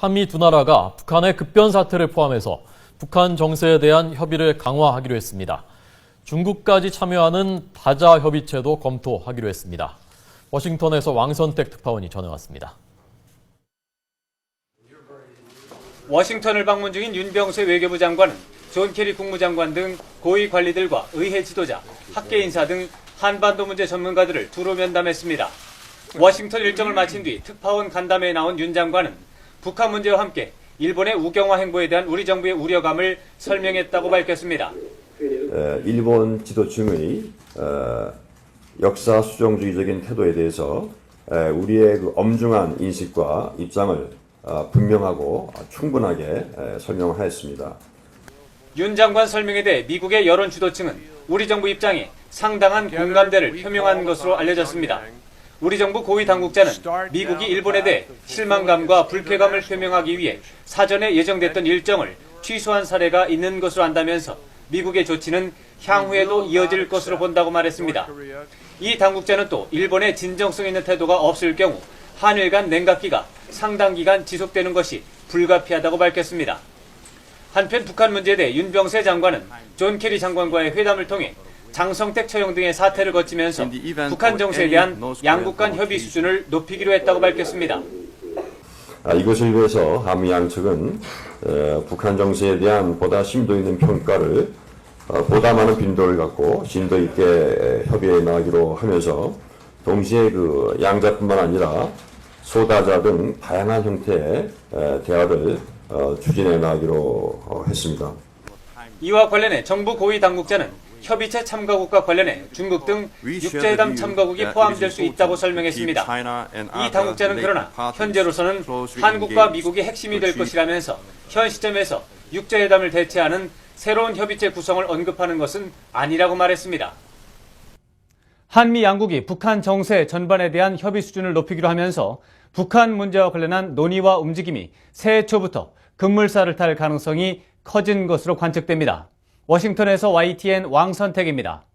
한미 두 나라가 북한의 급변 사태를 포함해서 북한 정세에 대한 협의를 강화하기로 했습니다. 중국까지 참여하는 다자 협의체도 검토하기로 했습니다. 워싱턴에서 왕선택 특파원이 전해왔습니다. 워싱턴을 방문 중인 윤병세 외교부 장관은 존 케리 국무장관 등 고위 관리들과 의회 지도자, 학계 인사 등 한반도 문제 전문가들을 두루 면담했습니다. 워싱턴 일정을 마친 뒤 특파원 간담회에 나온 윤 장관은 북한 문제와 함께 일본의 우경화 행보에 대한 우리 정부의 우려감을 설명했다고 밝혔습니다. 일본 지도층의 역사 수정주의적인 태도에 대해서 우리의 그 엄중한 인식과 입장을 분명하고 충분하게 설명하였습니다. 윤 장관 설명에 대해 미국의 여론 주도층은 우리 정부 입장에 상당한 공감대를 표명한 것으로 알려졌습니다. 우리 정부 고위 당국자는 미국이 일본에 대해 실망감과 불쾌감을 표명하기 위해 사전에 예정됐던 일정을 취소한 사례가 있는 것으로 안다면서 미국의 조치는 향후에도 이어질 것으로 본다고 말했습니다. 이 당국자는 또 일본의 진정성 있는 태도가 없을 경우 한일 간 냉각기가 상당 기간 지속되는 것이 불가피하다고 밝혔습니다. 한편 북한 문제에 대해 윤병세 장관은 존 케리 장관과의 회담을 통해 장성택 처형 등의 사태를 거치면서 북한 정세에 대한 양국 간 협의 수준을 높이기로 했다고 밝혔습니다. 이것을 위해서 한미 양측은 북한 정세에 대한 보다 심도 있는 평가를 보다 많은 빈도를 갖고 심도 있게 협의해 나가기로 하면서 동시에 그 양자뿐만 아니라 소다자 등 다양한 형태의 대화를 추진해 나가기로 했습니다. 이와 관련해 정부 고위 당국자는 협의체 참가국과 관련해 중국 등 육자회담 참가국이 포함될 수 있다고 설명했습니다. 이 당국자는 그러나 현재로서는 한국과 미국이 핵심이 될 것이라면서 현 시점에서 육자회담을 대체하는 새로운 협의체 구성을 언급하는 것은 아니라고 말했습니다. 한미 양국이 북한 정세 전반에 대한 협의 수준을 높이기로 하면서 북한 문제와 관련한 논의와 움직임이 새해 초부터 급물살을 탈 가능성이 커진 것으로 관측됩니다. 워싱턴에서 YTN 왕선택입니다.